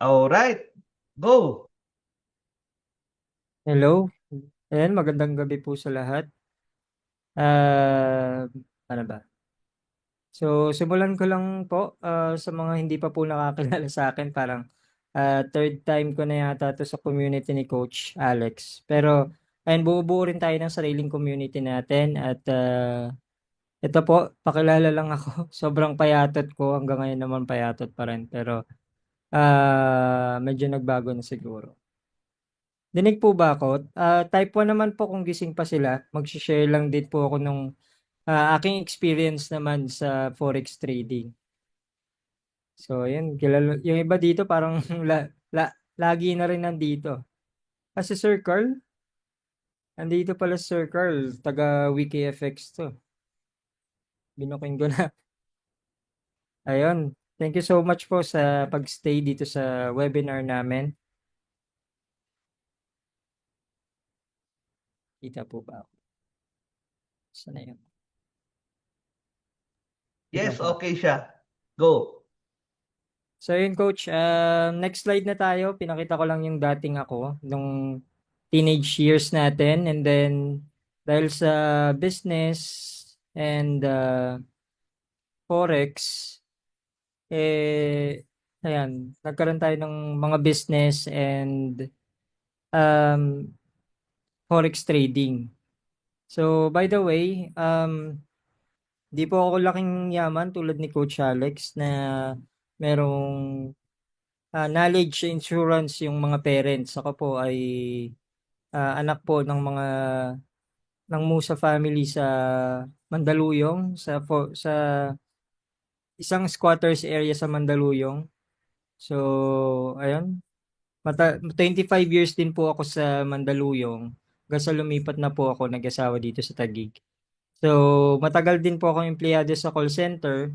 Alright, go! Hello. Ayan, magandang gabi po sa lahat. Ah, ano ba? So, simulan ko lang po sa mga hindi pa po nakakilala sa akin, parang third time ko na yata to sa community ni Coach Alex. Pero, ayun, bumubuo rin tayo ng sariling community natin at ito po, pakilala lang ako. Sobrang payatot ko, hanggang ngayon naman payatot pa rin. Pero, medyo nagbago na siguro. Dinig po ba ako? Type 1 naman po kung gising pa sila. Mag-share lang din po ako nung aking experience naman sa forex trading. So, yun. Yung iba dito parang lagi na rin nandito. Kasi Sir Carl, nandito pala si Sir Carl, taga WikiFX to. Binuking ko na. Ayun. Thank you so much po sa pag-stay dito sa webinar namin. Kita po ba ako? Sana yun? Wait lang Yes, po. okay siya. Go. So yun coach, next slide na tayo. Pinakita ko lang yung dating ako nung teenage years natin, and then dahil sa business and forex, ayan, nagkaroon tayo ng mga business and um, forex trading. So by the way, di po ako laking yaman tulad ni Coach Alex na merong knowledge insurance yung mga parents. Ako po ay anak po ng Musa family sa Mandaluyong, sa isang squatters area sa Mandaluyong. So, ayun, 25 years din po ako sa Mandaluyong. Hanggang sa lumipat na po ako, nag-asawa dito sa Taguig. So, matagal din po akong empleyado sa call center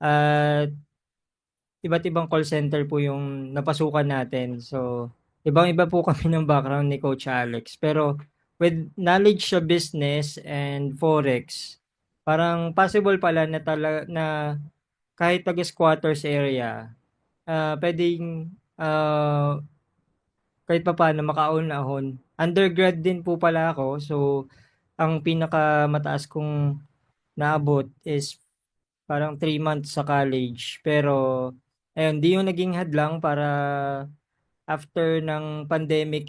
at iba't ibang call center po yung napasukan natin. So, ibang-iba po kami ng background ni Coach Alex. Pero with knowledge sa business and forex, parang possible pala na kahit taga-squatters area, pwedeng kahit papaano makaahon-ahon. Undergrad din po pala ako. So, ang pinakamataas kong naabot is parang 3 months sa college. Pero, ayun, di yung naging hadlang para after ng pandemic,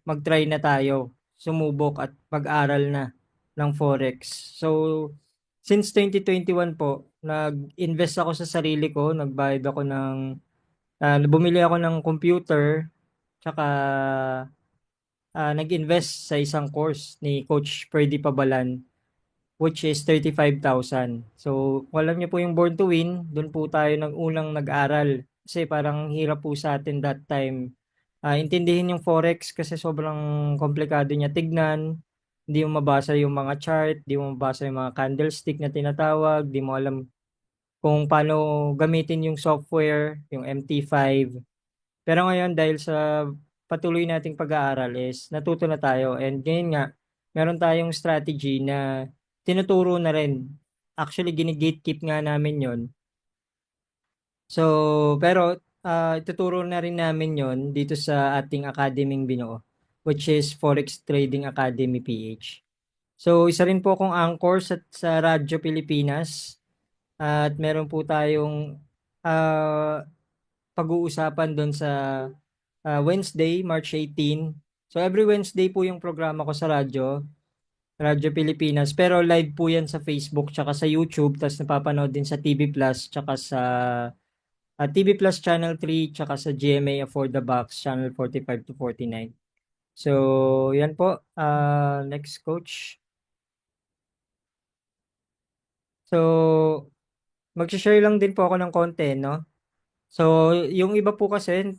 mag-try na tayo, sumubok at mag-aral na ng Forex. So, since 2021 po, nag-invest ako sa sarili ko, nagbayad ako bumili ako ng computer, tsaka nag-invest sa isang course ni Coach Freddy Pabalan, which is 35,000. So, kung alam niyo po yung Born to Win, doon po tayo unang nag-aral. Kasi parang hirap po sa atin that time. Intindihin yung forex kasi sobrang komplikado niya tignan. Hindi mo mabasa yung mga chart, hindi mo mabasa yung mga candlestick na tinatawag, hindi mo alam kung paano gamitin yung software, yung MT5. Pero ngayon dahil sa patuloy nating pag-aaral is natuto na tayo, and ngayon nga meron tayong strategy na tinuturo na rin. Actually gini-gatekeep nga namin 'yon. So, pero ituturo na rin namin 'yon dito sa ating academy'ng binuo, which is Forex Trading Academy PH. So, isa rin po akong anchor sa Radyo Pilipinas at meron po tayong ah, pag-uusapan do'n sa Wednesday, March 18. So every Wednesday po yung programa ko sa Radyo Pilipinas. Pero live po yan sa Facebook tsaka sa YouTube. Tapos napapanood din sa TV Plus tsaka sa TV Plus Channel 3 tsaka sa GMA For the Box Channel 45 to 49. So yan po. Next coach. So mag-share lang din po ako ng konti, no? So yung iba po kasi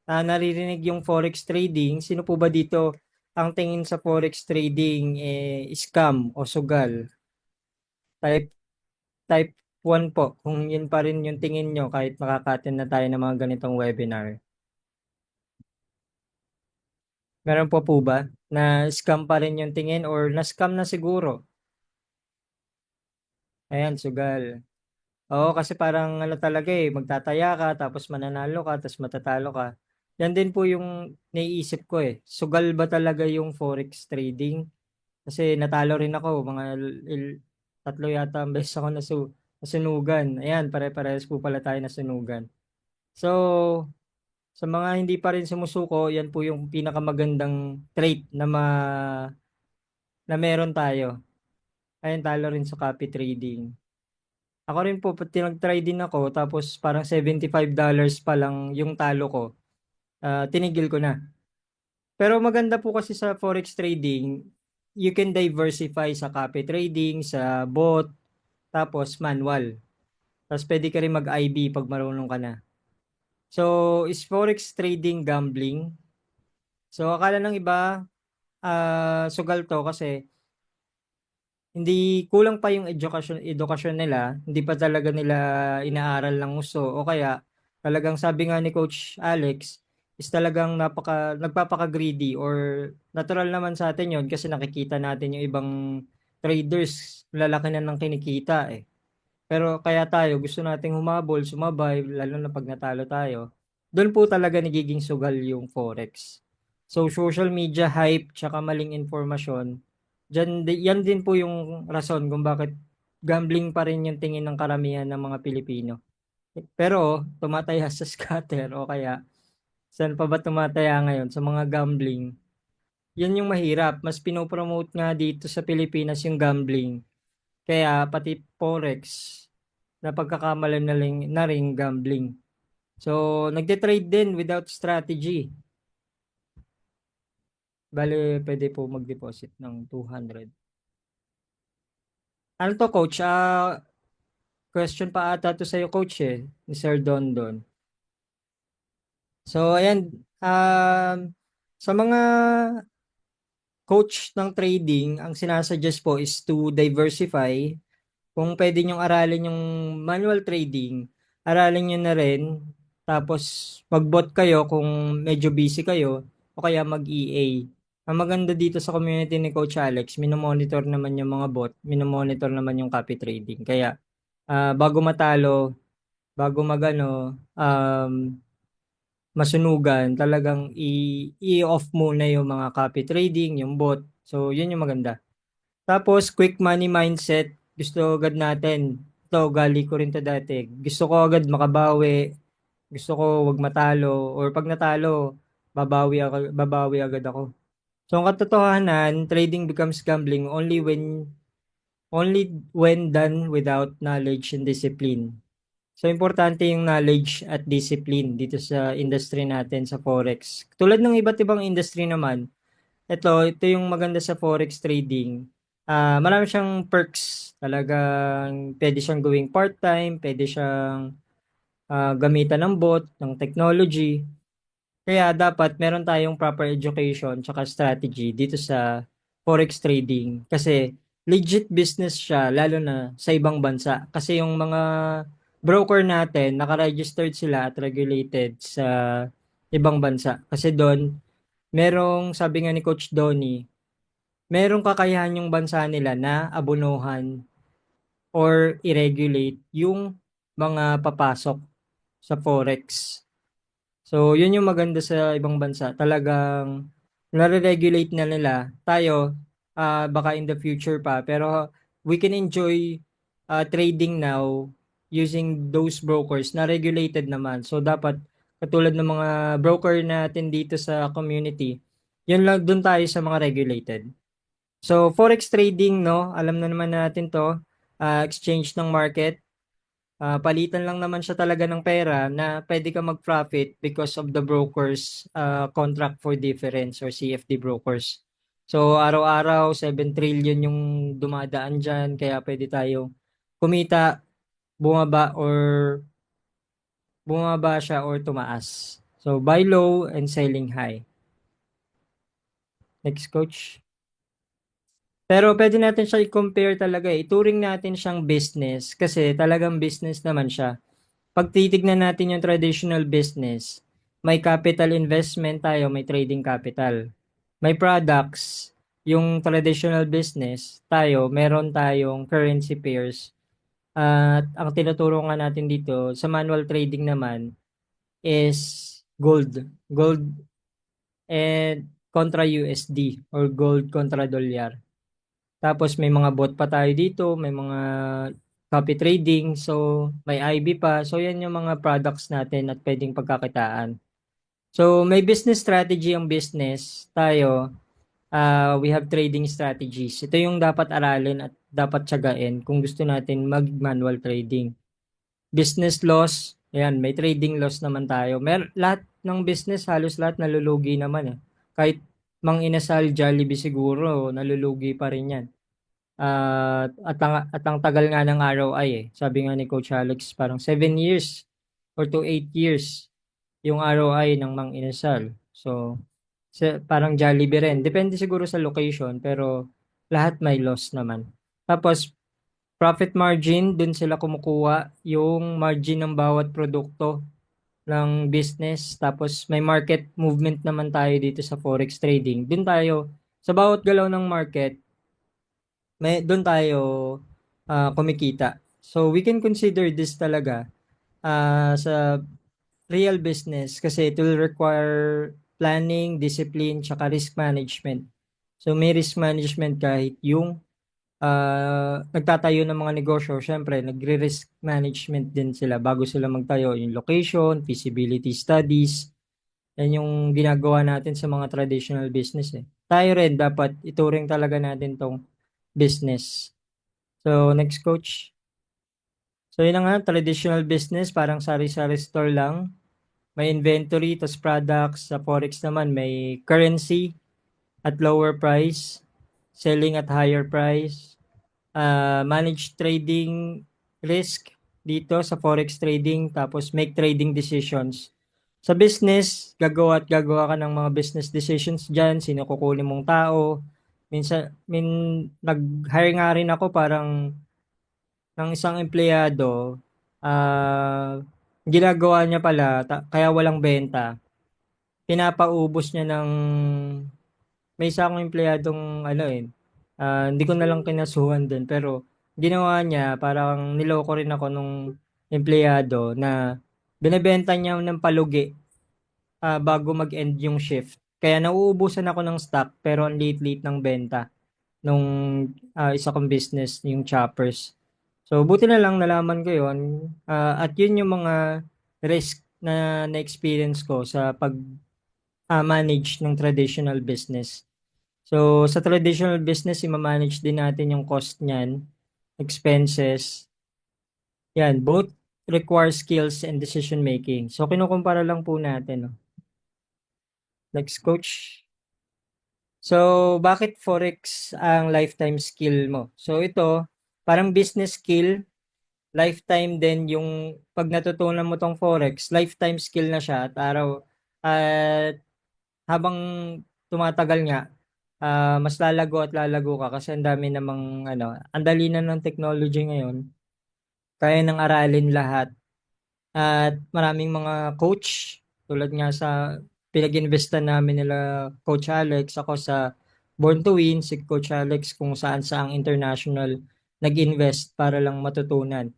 naririnig yung forex trading, sino po ba dito ang tingin sa forex trading scam o sugal? Type type 1 po, kung yun pa rin yung tingin nyo kahit makaka-attend na tayo ng mga ganitong webinar. Meron po ba na scam pa rin yung tingin or na-scam na siguro? Ayan, sugal. Oo, kasi parang ano talaga eh, magtataya ka, tapos mananalo ka, tapos matatalo ka. Yan din po yung naiisip ko eh. Sugal ba talaga yung forex trading? Kasi natalo rin ako, mga tatlo yata ang beses ako nasunugan. Ayan, pare-parehas po pala tayo nasunugan. So, sa mga hindi pa rin sumusuko, yan po yung pinakamagandang trait na meron tayo. Ayun, talo rin sa copy trading. Ako rin po, pati nag-try din ako, tapos parang $75 pa lang yung talo ko. Tinigil ko na. Pero maganda po kasi sa forex trading, you can diversify sa copy trading, sa bot, tapos manual. Tapos pwede ka rin mag-IB pag marunong ka na. So, is forex trading gambling? So, akala ng iba, sugal to kasi hindi kulang pa yung edukasyon nila, hindi pa talaga nila inaaral ng gusto o kaya talagang sabi nga ni Coach Alex is talagang nagpapaka-greedy or natural naman sa atin yon kasi nakikita natin yung ibang traders, lalaki na ng kinikita eh. Pero kaya tayo gusto nating humabol, sumabay, lalo na pag natalo tayo. Doon po talaga nagiging sugal yung forex. So social media hype tsaka maling informasyon, yan din po yung rason kung bakit gambling pa rin yung tingin ng karamihan ng mga Pilipino. Pero tumataya sa scatter o kaya saan pa ba tumataya ngayon sa mga gambling. Yan yung mahirap. Mas pinopromote nga dito sa Pilipinas yung gambling. Kaya pati forex na pagkakamalan na ring gambling. So, nagte-trade din without strategy. Bale, pwede po mag-deposit ng 200. Ano to, coach? Question pa ata to sa'yo, coach eh, ni Sir Dondon. So, ayan, sa mga coach ng trading, ang sinasuggest po is to diversify. Kung pwede nyong aralin yung manual trading, aralin nyo na rin. Tapos, mag-bot kayo kung medyo busy kayo o kaya mag-EA. Ang maganda dito sa community ni Coach Alex, minomonitor naman yung mga bot, minomonitor naman yung copy trading. Kaya, bago matalo, bago magano, masunugan, talagang i-off muna yung mga copy trading, yung bot. So, yun yung maganda. Tapos, quick money mindset. Gusto agad natin. Ito, gali ko rin to dati. Gusto ko agad makabawi. Gusto ko wag matalo. Or pag natalo, babawi agad ako. So, ang katotohanan, trading becomes gambling only when done without knowledge and discipline. So, importante yung knowledge at discipline dito sa industry natin sa Forex. Tulad ng iba't ibang industry naman, ito yung maganda sa forex trading. Marami siyang perks. Talagang pwede siyang gawing part-time, pwede siyang gamitan ng bot, ng technology. Kaya dapat meron tayong proper education tsaka strategy dito sa forex trading. Kasi legit business siya lalo na sa ibang bansa. Kasi yung mga broker natin, naka-registered sila at regulated sa ibang bansa. Kasi doon, merong sabi nga ni Coach Donnie, merong kakayahan yung bansa nila na abunuhan or i-regulate yung mga papasok sa forex. So, yun yung maganda sa ibang bansa. Talagang nare-regulate na nila. Tayo, baka in the future pa. Pero we can enjoy trading now using those brokers na regulated naman. So, dapat katulad ng mga broker natin dito sa community, yun lang dun tayo sa mga regulated. So, forex trading, no? Alam na naman natin to. Exchange ng market. Palitan lang naman siya talaga ng pera na pwede ka mag-profit because of the brokers contract for difference or CFD brokers. So, araw-araw, 7 trillion yung dumadaan dyan. Kaya pwede tayo kumita, bumaba siya or tumaas. So, buy low and selling high. Next, coach. Pero pwede natin siya i-compare talaga eh. Ituring natin siyang business kasi talagang business naman siya. Pag titignan natin yung traditional business, may capital investment tayo, may trading capital. May products, yung traditional business tayo, meron tayong currency pairs. At ang tinuturo nga natin dito sa manual trading naman is gold. Gold and kontra USD or gold kontra dolyar. Tapos may mga bot pa tayo dito, may mga copy trading, so may IB pa. So yan yung mga products natin at pwedeng pagkakitaan. So may business strategy ang business tayo. We have trading strategies. Ito yung dapat aralin at dapat tiyagain kung gusto natin mag-manual trading. Business loss, ayan, may trading loss naman tayo. Lahat ng business, halos lahat nalulugi naman eh. Kahit Mang Inasal, Jollibee siguro, nalulugi pa rin yan. At ang tagal nga ng ROI eh. Sabi nga ni Coach Alex, parang 7 years or to 8 years yung ROI ng Mang Inasal. So, parang Jollibee rin. Depende siguro sa location, pero lahat may loss naman. Tapos, profit margin, dun sila kumukuha yung margin ng bawat produkto ng business. Tapos, may market movement naman tayo dito sa forex trading. Dun tayo, sa bawat galaw ng market, doon tayo kumikita. So, we can consider this talaga sa real business kasi it will require planning, discipline, tsaka risk management. So, may risk management kahit yung nagtatayo ng mga negosyo, syempre, nagre-risk management din sila bago sila magtayo. Yung location, feasibility studies, yan yung ginagawa natin sa mga traditional business eh. Tayo rin, dapat ituring talaga natin tong business. So, next coach. So, yun na nga, traditional business, parang sari-sari store lang. May inventory, tas products. Sa Forex naman, may currency at lower price, selling at higher price, manage trading risk dito sa Forex trading, tapos make trading decisions. Sa business, gagawa ka ng mga business decisions dyan, sino kukunin mong tao. Nag-hire nga rin ako parang ng isang empleyado, ginagawa niya pala, kaya walang benta, pinapaubos niya ng, may isa akong empleyadong ano eh, hindi ko na lang kinasuhan din, pero ginawa niya, parang niloko rin ako nung empleyado na binebenta niya ng palugi bago mag-end yung shift. Kaya nauubusan ako ng stock pero ang late-late ng benta nung isa kong business, yung choppers. So, buti na lang nalaman ko yun. At yun yung mga risk na na-experience ko sa pag-manage ng traditional business. So, sa traditional business, i-manage din natin yung cost niyan, expenses. Yan, both require skills and decision making. So, kinukumpara lang po natin. No? Next, coach. So, bakit Forex ang lifetime skill mo? So, ito, parang business skill, lifetime din yung pag natutunan mo tong Forex, lifetime skill na siya at habang tumatagal nga, mas lalago at lalago ka kasi ang dami namang ang dali na ng technology ngayon. Kaya nang aralin lahat. At maraming mga coach, tulad nga sa pinag-investan namin nila Coach Alex, ako sa Born to Win, si Coach Alex kung saan saang international nag-invest para lang matutunan.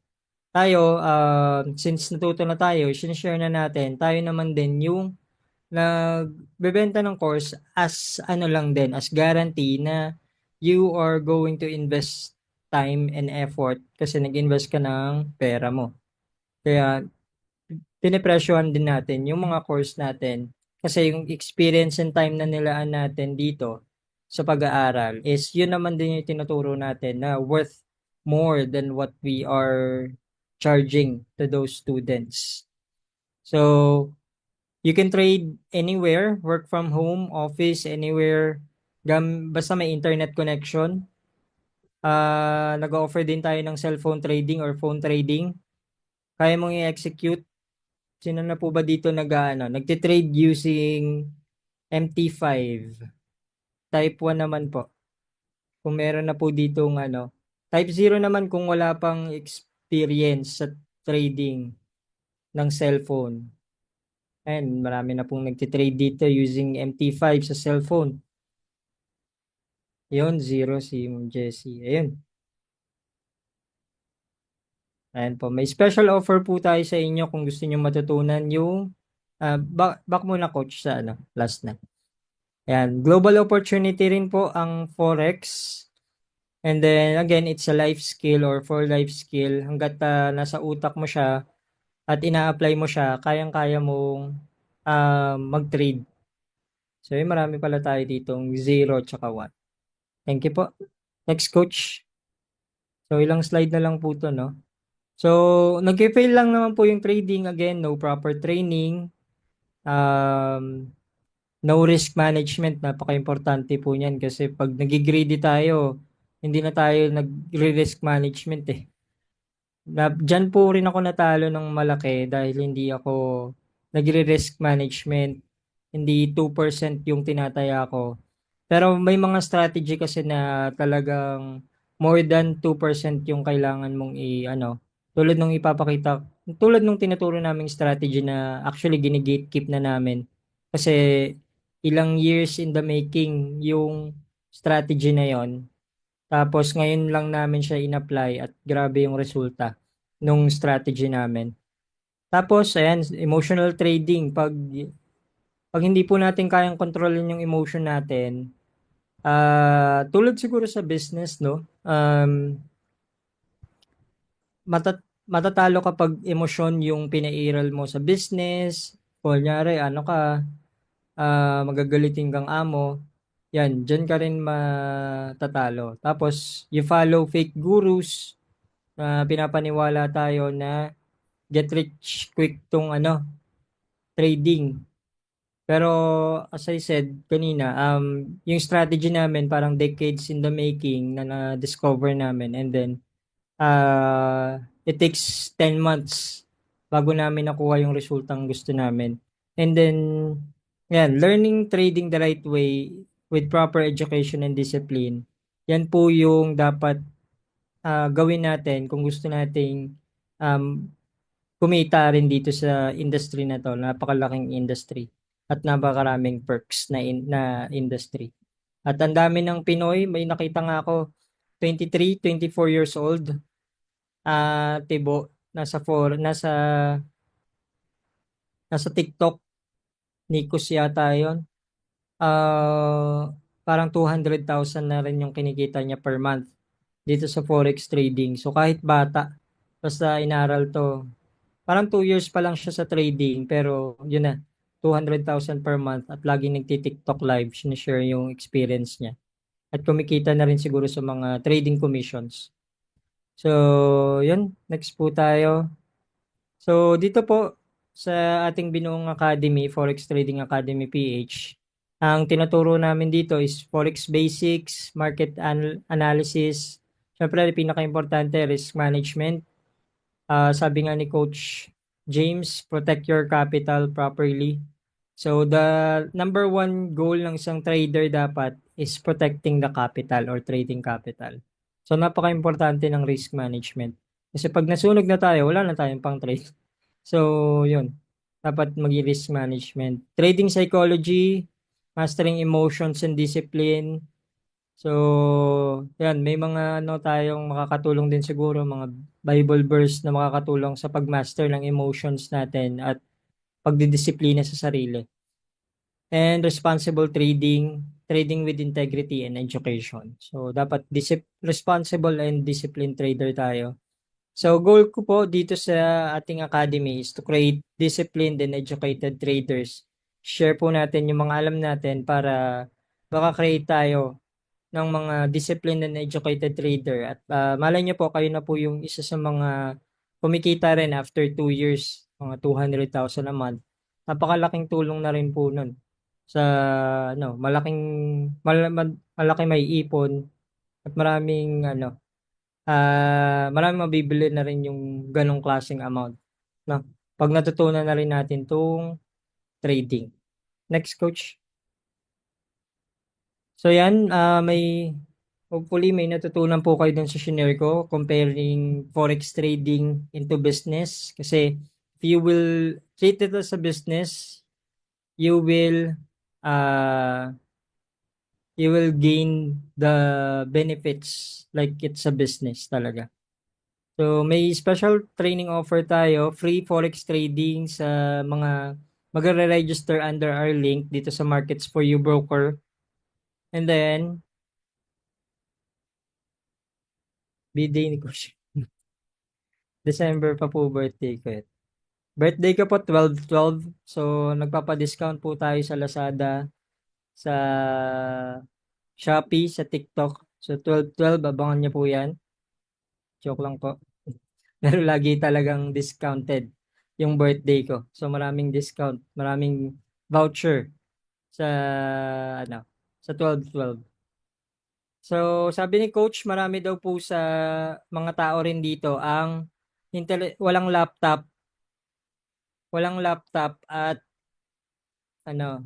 Tayo, since natuto na tayo, sinishare na natin, tayo naman din yung nagbebenta ng course as ano lang din, as guarantee na you are going to invest time and effort kasi nag-invest ka ng pera mo. Kaya pinipresyohan din natin yung mga course natin kasi yung experience and time na nilaan natin dito sa pag-aaral is yun naman din yung tinuturo natin na worth more than what we are charging to those students. So, you can trade anywhere, work from home, office, anywhere, basta may internet connection. Nag-offer din tayo ng cellphone trading or phone trading. Kaya mong i-execute. Sino na po ba dito nagtitrade using MT5? Type 1 naman po. Kung meron na po dito Type 0 naman kung wala pang experience sa trading ng cellphone. And marami na pong nagtitrade dito using MT5 sa cellphone. Yun, 0 si Jessie. Ayun. Ayan po, may special offer po tayo sa inyo kung gusto niyo matutunan yung back muna coach sa ano, last na. Ayan, global opportunity rin po ang Forex. And then again, it's a life skill or for life skill. Hangga't nasa utak mo siya at ina-apply mo siya, kayang-kaya mong mag-trade. So yun, marami pala tayo ditong 0 tsaka 1. Thank you po. Next coach. So ilang slide na lang po to, no? So nag-fail lang naman po yung trading. Again, no proper training. No risk management. Napaka-importante po niyan kasi pag nagigreedy tayo, hindi na tayo nag-risk management eh. Diyan po rin ako natalo ng malaki dahil hindi ako nagre-risk management. Hindi 2% yung tinataya ko. Pero may mga strategy kasi na talagang more than 2% yung kailangan mong ano, tulad nung ipapakita, tulad nung tinuturo naming strategy na actually gini-gatekeep na namin. Kasi ilang years in the making yung strategy na yon. Tapos ngayon lang namin siya in-apply at grabe yung resulta nung strategy namin. Tapos ayan, emotional trading. Pag hindi po natin kayang kontrolin yung emotion natin, tulad siguro sa business, no? Matatalo kapag emosyon yung pinairal mo sa business. Kunyari, ano ka, magagalitin kang amo, yan, dyan ka rin matatalo. Tapos, you follow fake gurus, pinapaniwala tayo na get rich quick tong ano, trading. Pero as I said kanina, yung strategy namin parang decades in the making na na-discover namin, and then it takes 10 months bago namin nakuha yung resultang gusto namin. And then yan, learning trading the right way with proper education and discipline. Yan po yung dapat gawin natin kung gusto nating um, kumita rin dito sa industry na 'to. Napakalaking industry at napakaraming perks na industry. At ang dami ng Pinoy, may nakita nga ako 23, 24 years old, tibo, nasa TikTok, Nikos yata 'yon. Parang 200,000 na rin yung kinikita niya per month dito sa forex trading. So kahit bata, basta inaral 'to. Parang 2 years pa lang siya sa trading pero yun na, 200,000 per month at laging nagti-TikTok live, sinishare yung experience niya. At kumikita na rin siguro sa mga trading commissions. So, yun, next po tayo. So, dito po sa ating binuong academy, Forex Trading Academy PH, ang tinuturo namin dito is Forex Basics, Market Analysis, syempre pinaka-importante, risk management. Sabi nga ni Coach James, protect your capital properly. So the number one goal ng isang trader dapat is protecting the capital or trading capital. So napaka-importante ng risk management. Kasi pag nasunog na tayo, wala na tayong pang trade. So yun, dapat mag-risk management. Trading psychology, mastering emotions and discipline. So, yan, may mga ano tayong makakatulong din siguro, mga Bible verse na makakatulong sa pagmaster ng emotions natin at pagdidisiplina sa sarili. And responsible trading, trading with integrity and education. So, dapat responsible and disciplined trader tayo. So, goal ko po dito sa ating academy is to create disciplined and educated traders. Share po natin yung mga alam natin para maka-create tayo ng mga disciplined and educated trader. At malay niyo po, kayo na po yung isa sa mga kumikita rin after 2 years, mga 200,000 a month. Napakalaking tulong na rin po nun sa ano, malaki may ipon at maraming mabibili na rin yung ganong klaseng amount, no? Pag natutunan na rin natin tong trading. Next, coach. So yan, hopefully may natutunan po kayo dun sa shinare ko comparing forex trading into business. Kasi if you will treat it as a business, you will uh, you will gain the benefits like it's a business talaga. So, may special training offer tayo, free forex trading sa mga magre-register under our link dito sa Markets for You broker. And then, birthday ni Coach. December pa po birthday ko eh. Birthday ko po 12/12. So, nagpapa-discount po tayo sa Lazada, sa Shopee, sa TikTok. So, 12/12, abangan niyo po yan. Joke lang po. Pero lagi talagang discounted yung birthday ko. So, maraming discount, maraming voucher sa ano, sa 12/12. So, sabi ni Coach, marami daw po sa mga tao rin dito ang walang laptop at ano,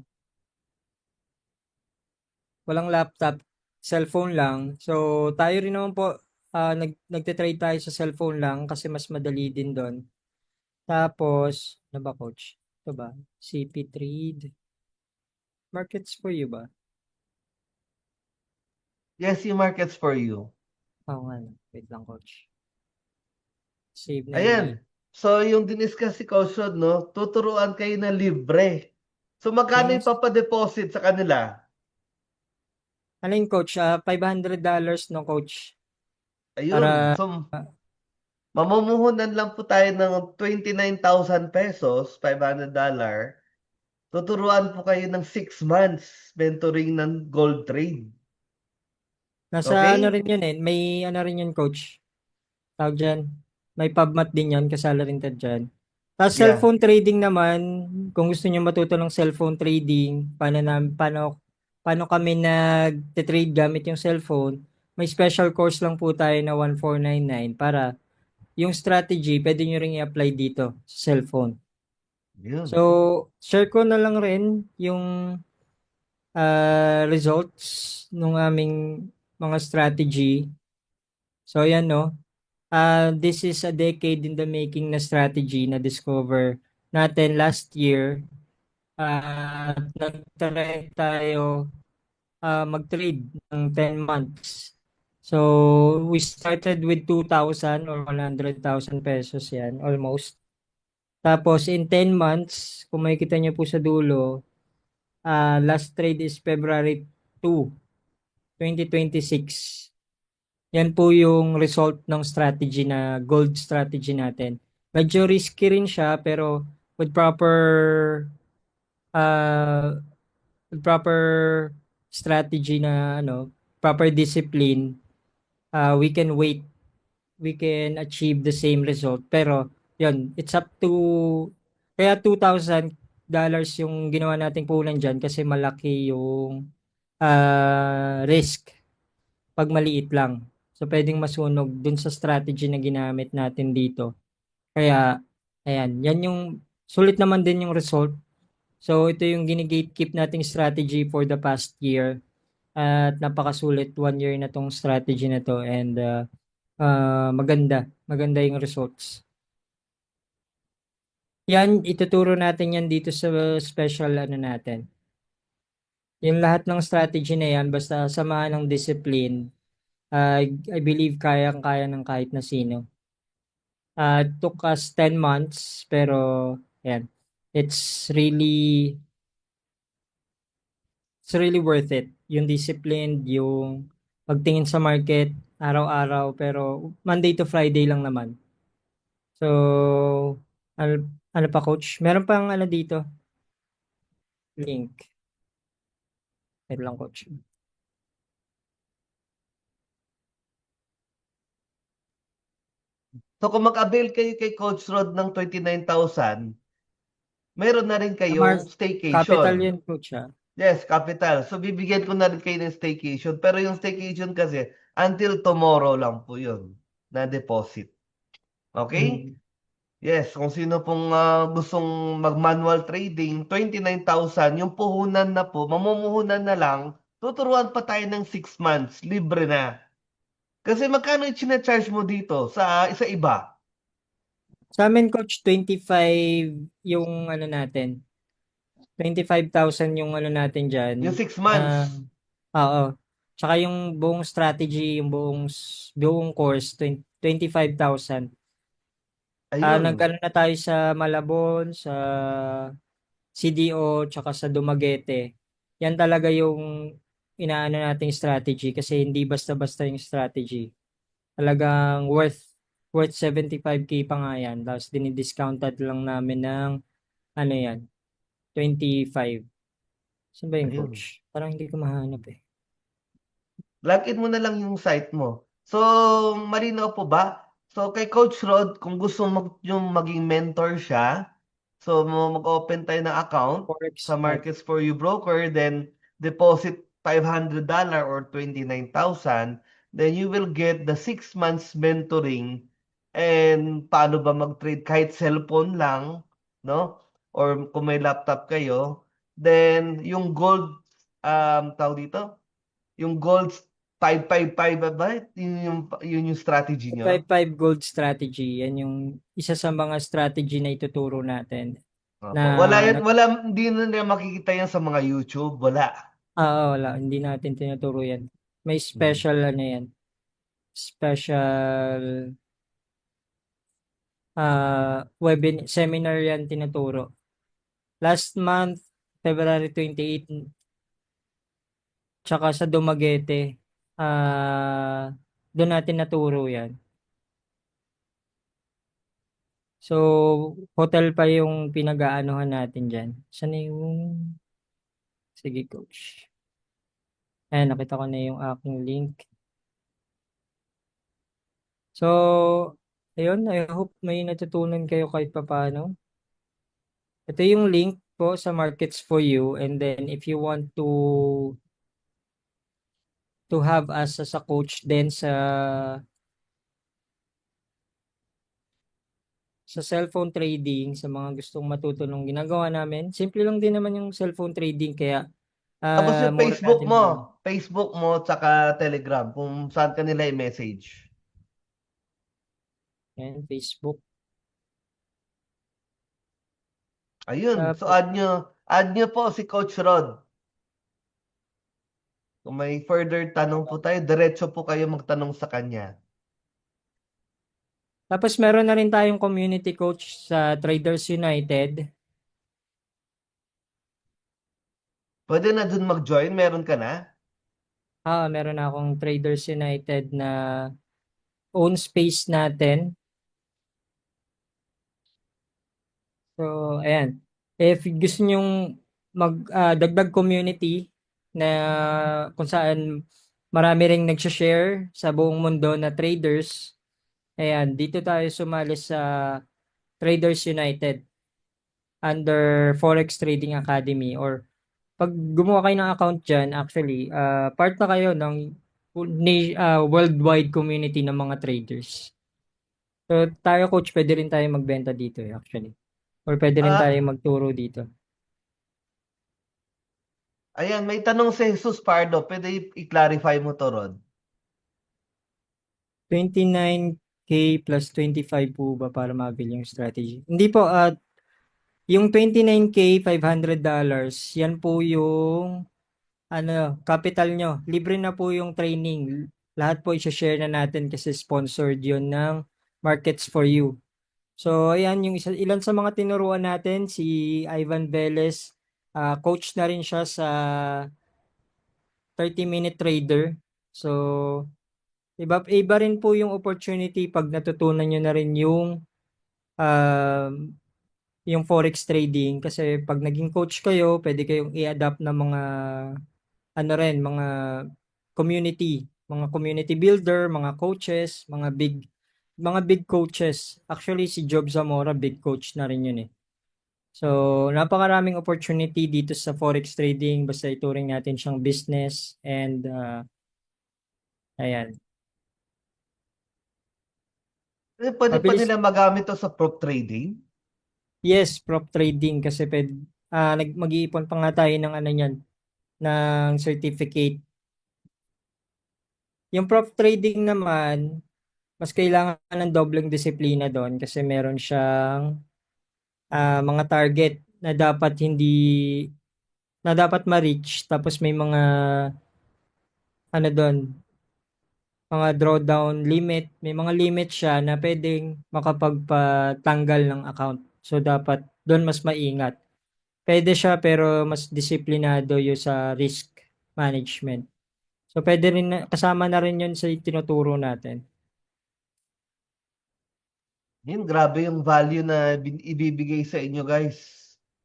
walang laptop, cellphone lang. So, tayo rin naman po, nagte-trade tayo sa cellphone lang kasi mas madali din doon. Tapos, ano ba Coach? Ito ba? CP Trade. Markets for You ba? Yes, yung markets for you. Oo nga. Wait lang Coach. Save na yung link. Ayan. So, yung diniscuss si Coach Rod, no? Tuturuan kayo na libre. So, magkano Yung, yung papadeposit sa kanila? ano yung Coach? $500 no Coach? Ayun. Para, So, mamumuhunan lang po tayo ng 29,000 pesos, $500. Tuturuan po kayo ng 6 months mentoring ng gold trade. nasa ano Okay? rin yun eh. May ano rin yun Coach. Tawag dyan. May PubMat din yun. Kasala rin ta dyan. Tapos Yeah. cellphone trading naman, kung gusto niyo matuto ng cellphone trading, paano kami nag-trade gamit yung cellphone, may special course lang po tayo na 1499 para yung strategy pwede niyo ring i-apply dito sa cellphone. So, Yun. share ko na lang rin yung results ng aming mga strategy. So, yan no. This is a decade in the making na strategy na discover natin last year. Nag-try tayo mag-trade ng 10 months. So, we started with 2,000 or 100,000 pesos yan, almost. Tapos, in 10 months, kung makikita niyo po sa dulo, last trade is February 2, 2026. Yan po yung result ng strategy na gold strategy natin. Medyo risky rin siya, pero with uh, proper strategy na ano, proper discipline, we can achieve the same result. Pero, yun, it's up to, kaya $2,000 yung ginawa nating puhunan dyan kasi malaki yung risk pag maliit lang. So, pwedeng masunog dun sa strategy na ginamit natin dito. Kaya, ayan, yan yung, sulit naman din yung result. So, ito yung gini-gatekeep nating strategy for the past year. At napakasulit 1 year na tong strategy na to and maganda yung results. Yan, ituturo natin yan dito sa special ano natin. Yung lahat ng strategy na yan, basta samahan ng discipline, I believe kayang-kaya ng kahit na sino. Took us 10 months, pero yan, it's really it's really worth it. Yung discipline, yung pagtingin sa market araw-araw, pero Monday to Friday lang naman. So, ano, ano pa coach? Meron pang ano dito, link. Wait lang coach. So, kung mag-avail kayo kay Coach Rod ng 29,000, meron na rin Mars, kayong capital staycation. yun coach ah. Yes, capital. So, bibigyan ko na rin kayo ng staycation. Pero yung staycation kasi, until tomorrow lang po yun na deposit. Okay? Mm. Yes, kung sino pong gustong mag-manual trading, 29,000, yung puhunan na po, mamumuhunan na lang, tuturuan pa tayo ng 6 months, libre na. Kasi magkano yung charge mo dito sa iba? Sa amin coach, 25 yung ano natin. 25,000 yung ano natin dyan. Yung 6 Ah, months. oo. Tsaka yung buong strategy, yung buong course, 25,000. Ayun. Nag-ano na tayo sa Malabon, sa CDO, tsaka sa Dumaguete. Yan talaga yung inaano nating strategy kasi hindi basta-basta yung strategy. Talagang worth 75K pa nga yan. Tapos dinidiscounted lang namin ng ano yan, 25. Saan ba yung Ayun. coach? Parang hindi ko mahanap eh. Login mo na lang yung site mo. So, malinaw po ba? So, kay Coach Rod, kung gusto yung maging mentor siya, so mag-open tayo ng account Forex sa Mart. Markets for You broker, then deposit $500 or 29,000, then you will get the 6 months mentoring and paano ba mag-trade kahit cellphone lang, no? Or kung may laptop kayo, then yung gold, tawag dito, yung gold 555 ba? Yun yung strategy nyo? 5-5 gold strategy. Yan yung isa sa mga strategy na ituturo natin. Na, Opo. Wala yan, nag, wala, hindi na nila makikita yan sa mga YouTube. Wala. wala, hindi natin tinuturo yan. May Hmm. special ano yan. Special seminar yan tinuturo. Last month, February 28, tsaka sa Dumaguete, doon natin naturo yan. So, hotel pa yung pinag-aanohan natin dyan. Saan na yung... Sige, coach. Ayan, nakita ko na yung aking link. So, ayun, I hope may natutunan kayo kahit papaano. Ito yung link po sa Markets for You, and then if you want to have us as a coach din sa cellphone trading, sa mga gustong matuto nung ginagawa namin. Simple lang din naman yung cellphone trading, kaya Tapos yung mura natin gawin. Facebook mo, tsaka Telegram, kung saan ka nila i-message. Ayan, Facebook. Ayun. So, Tapos, add nyo po si Coach Rod. Kung may further tanong po tayo, diretso po kayo magtanong sa kanya. meron na rin tayong community coach sa Traders United. Pwede na dun mag-join, meron ka na? Meron akong Traders United na own space natin. So, ayan. If gusto nyong dagdag community na kung saan marami ring nagsha-share sa buong mundo na traders, ayan, dito tayo sumali sa Traders United under Forex Trading Academy, or pag gumawa kayo ng account dyan, actually, part na kayo ng worldwide community ng mga traders. So, tayo coach, pwede rin tayo magbenta dito actually. Or pwede rin tayo Ah, magturo dito. ayan, may tanong si Jesus Pardo. Pwede i-clarify mo to, Rod. 29K plus 25 po ba para mabili yung strategy? Hindi po, yung 29K, $500, yan po yung capital nyo. Libre na po yung training. Lahat po i-share na natin kasi sponsored yun ng Markets for You. So, ayan yung ilan sa mga tinuruan natin, si Ivan Velez, coach na rin siya sa 30-minute trader. So, iba rin po yung opportunity pag natutunan nyo na rin um, yung forex trading, kasi pag naging coach kayo, pwede kayong i-adapt ng mga community builder, mga coaches, mga big coaches. Actually, si Job Zamora, big coach na rin yun eh. So, napakaraming opportunity dito sa forex trading, basta ituring natin siyang business, and ayan. Pwede pa Mabilis. nila magamit to sa prop trading? Yes, prop trading kasi mag-iipon pa nga tayo ng ano niyan, ng certificate. Yung prop trading naman, mas kailangan ng dobleng disiplina doon kasi meron siyang mga target na dapat ma-reach, tapos may mga ano doon, mga drawdown limit. May mga limit siya na pwedeng makapagpatanggal ng account. So, dapat doon mas maingat. Pwede siya pero mas disiplinado yung sa risk management. So, pwede rin kasama na rin yun sa tinuturo natin. Yun, grabe yung value na ibibigay sa inyo, guys.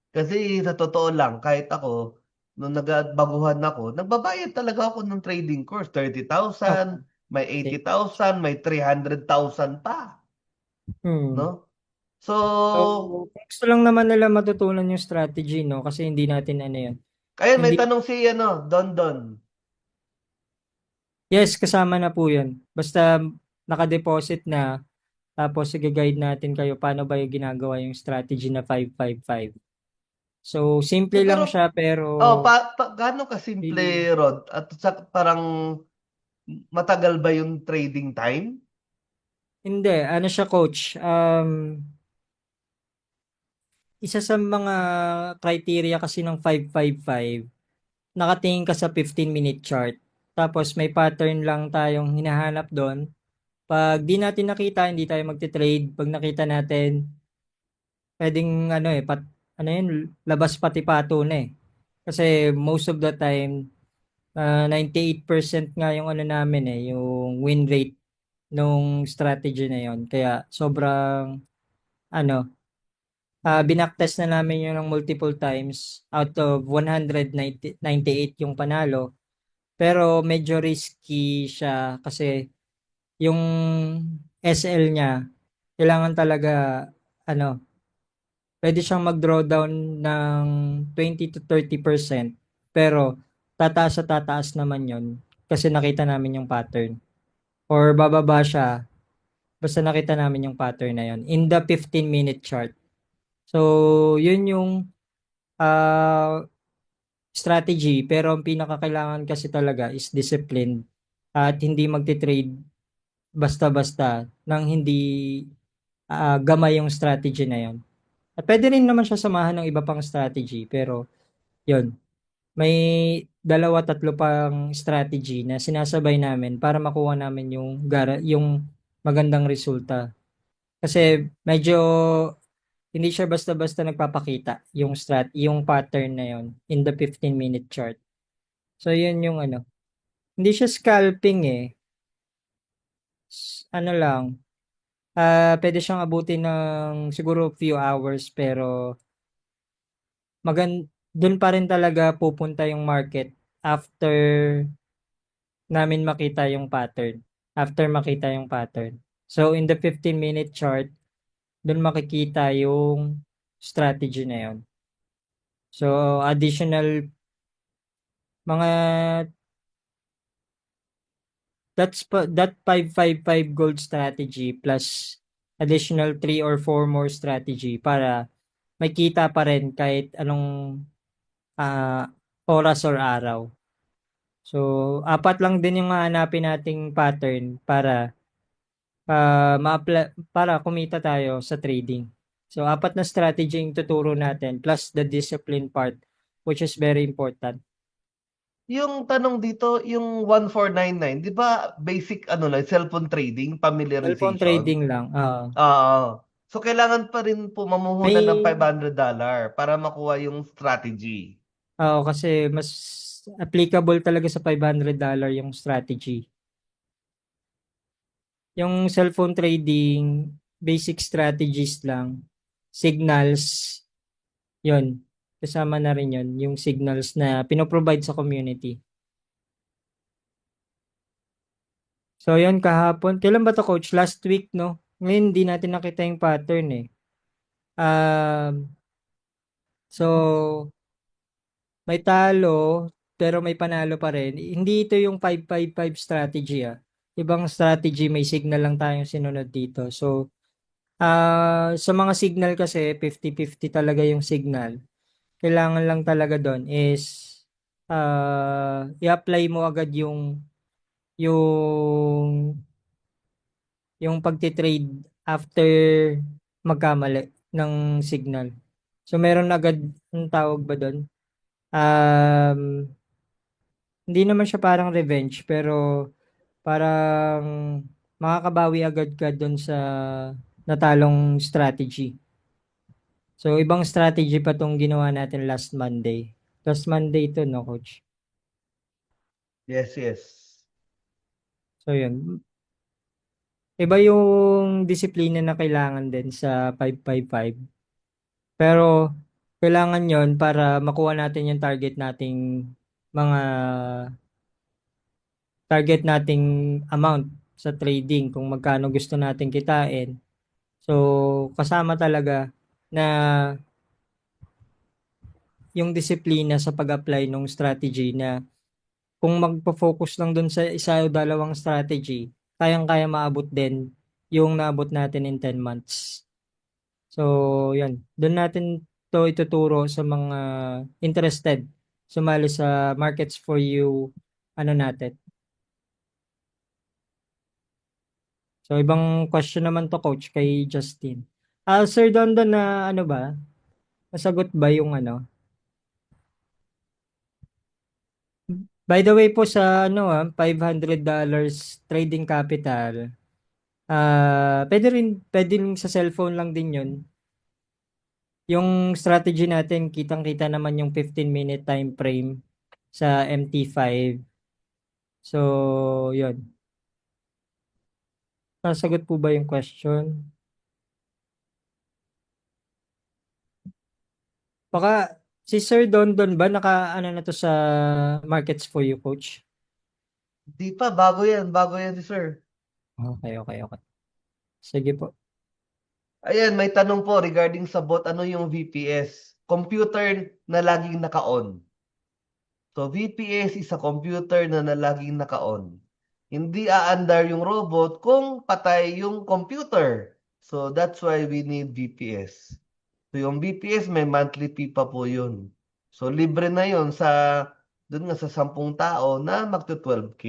Kasi sa totoo lang, kahit ako, nung nagbaguhan ako, nagbabayad talaga ako ng trading course. Oh, 30,000, may okay. 80,000, may 300,000 pa. Hmm. No? So, So, kung gusto lang naman nila matutunan yung strategy, no? Kasi hindi natin ano yun. ayun, may Hindi, tanong si Don Don. yes, kasama na po yun. Basta nakadeposit na, tapos i-guide natin kayo paano ba yung ginagawa yung strategy na 555. So, simple lang Siguro, siya pero oh, gaano really, kasimple, Rod? At parang matagal ba yung trading time? hindi. Ano siya, coach? Isa sa mga criteria kasi ng 555, nakatingin ka sa 15-minute chart. Tapos may pattern lang tayong hinahanap doon. Pag di natin nakita, hindi tayo magte-trade. Pag nakita natin, pwedeng ano ano yun, labas pati pato na eh. Kasi most of the time, 98% nga yung ano namin eh, yung win rate nung strategy na yon. Kaya sobrang ano, binacktest na namin yun ng multiple times. Out of 198 yung panalo. Pero medyo risky siya kasi yung SL niya, kailangan talaga ano, pwede siyang mag-drawdown ng 20 to 30%, pero tataas sa tataas naman yon kasi nakita namin yung pattern. Or bababa siya, basta nakita namin yung pattern na yon in the 15-minute chart. So, yun yung ah, strategy, pero ang pinakakailangan kasi talaga is discipline at hindi magte-trade basta-basta nang hindi gamay yung strategy na yon. At pwede rin naman siya samahan ng iba pang strategy, pero yun, may dalawa tatlo pang strategy na sinasabay namin para makuha namin yung magandang resulta. Kasi medyo hindi siya basta-basta nagpapakita yung pattern na yon in the 15-minute chart. So yun yung ano. Hindi siya scalping eh. Ano lang, pwede siyang abutin ng siguro few hours pero dun pa rin talaga pupunta yung market after namin makita yung pattern. After makita yung pattern. So in the 15-minute chart, dun makikita yung strategy na yun. So additional mga that 555 gold strategy plus additional 3 or 4 more strategy para may kita pa rin kahit anong ah, oras or araw. So, apat lang din yung hahanapin nating pattern para kumita tayo sa trading. So, apat na strategy yung tuturo natin plus the discipline part, which is very important. Yung tanong dito, yung 1499, di ba basic ano lang, cellphone trading, Cellphone familiarization? trading lang. Oo. So, kailangan pa rin po mamuhunan ng May $500 para makuha yung strategy. kasi mas applicable talaga sa $500 yung strategy. Yung cellphone trading, basic strategies lang, signals, yon kasama na rin yon yung signals na pinoprovide sa community. So, yon kahapon. Kailan ba to, coach? Last week, no? Ngayon, hindi natin nakita yung pattern eh. So, may talo, pero may panalo pa rin. Hindi ito yung 555 strategy ah. Ibang strategy, may signal lang tayong sinunod dito. So, sa mga signal kasi, 50-50 talaga yung signal. Kailangan lang talaga doon is i-apply mo agad yung yung pagtitrade after magkamali ng signal. So meron agad ang tawag ba doon? Um, hindi naman siya parang revenge pero parang makakabawi agad ka dun sa natalong strategy. So, ibang strategy pa 'tong ginawa natin last Monday. Last Monday 'to 'no, coach? Yes, yes. So, yun. Iba yung disiplina na kailangan din sa 5-5-5. Pero kailangan yon para makuha natin yung mga target nating amount sa trading kung magkano gusto nating kitain. So, kasama talaga na yung disiplina sa pag-apply ng strategy na kung magpo-focus lang dun sa isa o dalawang strategy, kayang-kaya maabot din yung naabot natin in 10 months. So, yan. Doon natin to ituturo sa mga interested sumali sa Markets for You ano natin. So, ibang question naman to coach kay Justin. Sir Dondon na ano ba? Nasagot ba yung ano? By the way po sa ano $500 trading capital, pwede rin sa cellphone lang din yun. Yung strategy natin, kitang-kita naman yung 15-minute time frame sa MT5. So, yun. Nasagot po ba yung question? Baka si Sir Dondon ba naka ano na to sa Markets for You, coach? Di pa, bago yan si sir. Okay, okay, okay. Sige po. Ayan, may tanong po regarding sa bot, ano yung VPS? Computer na laging naka-on. So, VPS is a computer na laging naka-on. Hindi aandar yung robot kung patay yung computer. So, that's why we need VPS. So, yung VPS may monthly fee pa po yun. So, libre na yun dun nga sa 10 tao na magto 12K.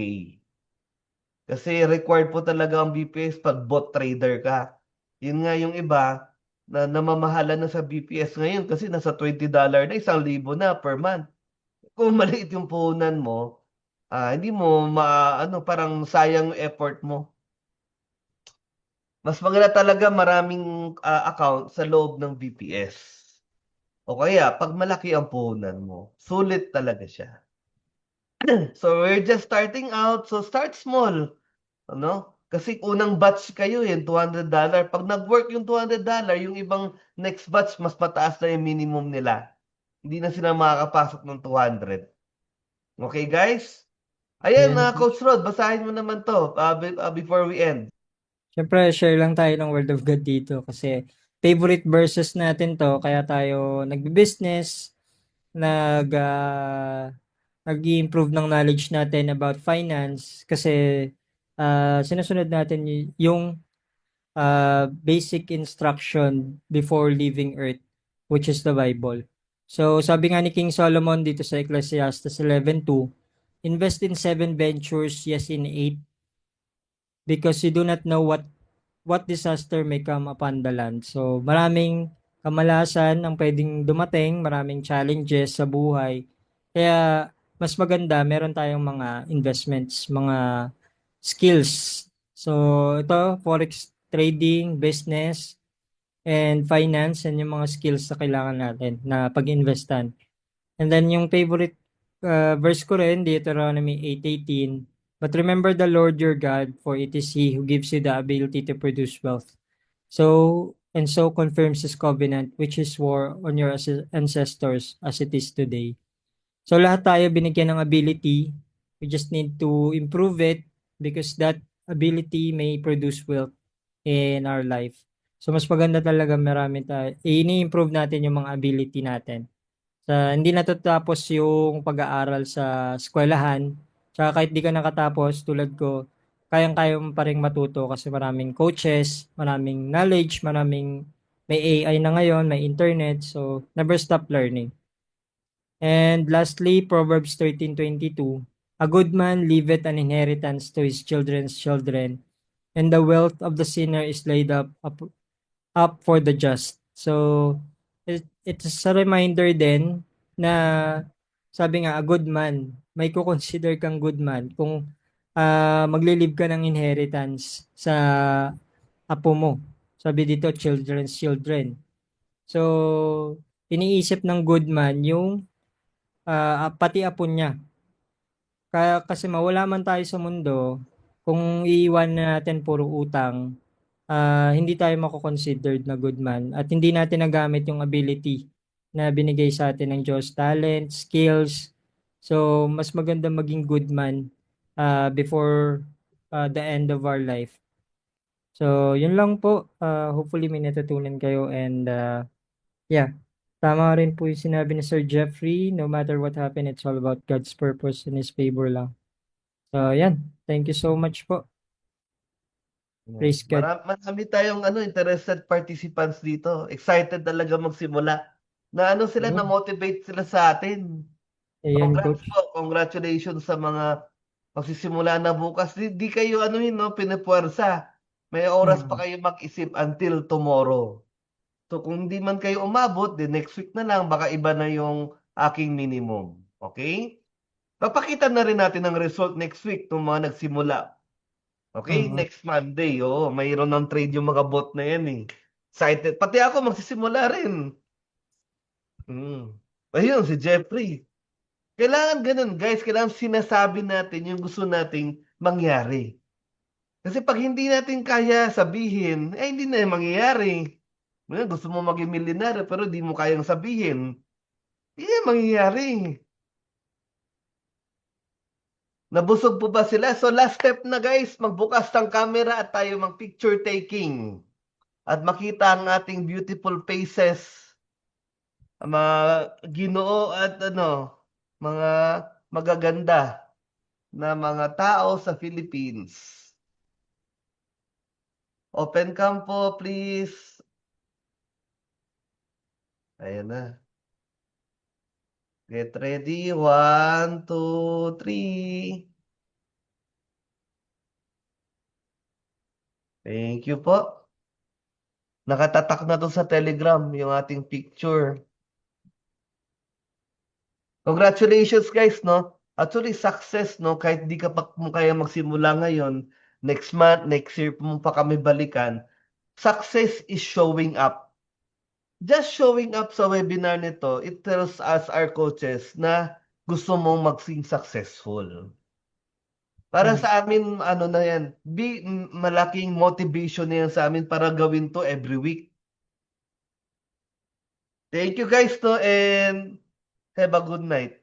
Kasi required po talaga ang BPS pag bot trader ka. Yun nga yung iba na namamahala na sa BPS ngayon kasi nasa $20 na, 1,000 na per month. Kung maliit yung puhunan mo, hindi mo parang sayang yung effort mo. Mas maganda talaga maraming account sa loob ng BPS. O kaya, pag malaki ang puhunan mo, sulit talaga siya. So, we're just starting out. So, start small. Ano? Kasi unang batch kayo yung $200. Pag nag-work yung $200, yung ibang next batch, mas mataas na yung minimum nila. Hindi na sila makakapasok ng 200. Okay, guys? Ayan, Ayan. Coach Rod, basahin mo naman to before we end. Siyempre, share lang tayo ng Word of God dito kasi favorite verses natin to kaya tayo nagbi-business, nag-i-improve ng knowledge natin about finance kasi sinusunod natin yung basic instruction before leaving earth, which is the Bible. So, sabi nga ni King Solomon dito sa Ecclesiastes 11:2, invest in 7 ventures, yes in 8, because you do not know what disaster may come upon the land. So, maraming kamalasan ang pwedeng dumating, maraming challenges sa buhay. Kaya, mas maganda, meron tayong mga investments, mga skills. So, ito, forex trading, business, and finance, and yung mga skills na kailangan natin na pag-investan. And then yung favorite verse ko rin, Deuteronomy 8:18, but remember the Lord your God, for it is He who gives you the ability to produce wealth. So confirms His covenant, which He swore on your ancestors as it is today. So lahat tayo binigyan ng ability. We just need to improve it because that ability may produce wealth in our life. So mas maganda talaga marami tayo. Ini-improve natin yung mga ability natin. Hindi natatapos yung pag-aaral sa eskwelahan. Tsaka kahit di ka nakatapos tulad ko, kayang-kaya mo pa ring matuto kasi maraming coaches, maraming knowledge, may AI na ngayon, may internet, so never stop learning. And lastly, Proverbs 13:22, a good man leaveth an inheritance to his children's children, and the wealth of the sinner is laid up for the just. So, it's a reminder din na sabi nga, a good man, may ko-consider kang good man kung magle-leave ka ng inheritance sa apo mo. Sabi dito, children's children. So, iniisip ng good man yung pati apo niya. Kaya kasi mawala man tayo sa mundo, kung iiwan natin puro utang, hindi tayo mako-considered na good man at hindi natin nagamit yung ability na binigay sa atin ng Diyos, talent, skills. So, mas maganda maging good man before the end of our life. So, yun lang po. Hopefully may natutunan kayo and yeah, tama rin po yung sinabi ni Sir Jeffrey. No matter what happened, it's all about God's purpose and His favor lang. So, yan. Thank you so much po. Praise God. Marami tayong interested participants dito. Excited talaga magsimula. Na sila, Ayun, na-motivate sila sa atin. ayun Congrats coach. po. Congratulations sa mga magsisimula na bukas. Di kayo no, pinipuwersa. May oras pa Mm. kayo mag-isip until tomorrow. So kung hindi man kayo umabot, then next week na lang, baka iba na yung aking minimum. Okay? Papakita na rin natin ang result next week ng mga nagsimula. Okay? Mm. Next Monday, mayroon ng trade yung mga bot na yan eh. Excited. Pati ako magsisimula rin. Ayun, si Jeffrey. Kailangan ganun, guys. Kailangan sinasabi natin yung gusto nating mangyari. Kasi pag hindi natin kaya sabihin, hindi na yung mangyayari. Ngayon, gusto mo maging milyonaryo pero di mo kayang sabihin, hindi na mangyayari. Nabusog po ba sila? So last step na guys, magbukas ng camera at tayo mag-picture taking. At makita ang ating beautiful faces, ang mga ginoo at mga magaganda na mga tao sa Philippines. Open cam po, please. Ayan na. Get ready. 1, 2, 3. Thank you po. Nakatatak na to sa Telegram yung ating picture. Congratulations guys, no? Actually, success, no? Kahit di ka pa mo kaya magsimula ngayon, next month, next year mo pa kami balikan. Success is showing up. Just showing up sa webinar nito, it tells us, our coaches, na gusto mong maging successful. Para Mm. sa amin, na yan, malaking motivation na yan sa amin para gawin to every week. Thank you guys, no? And have a good night.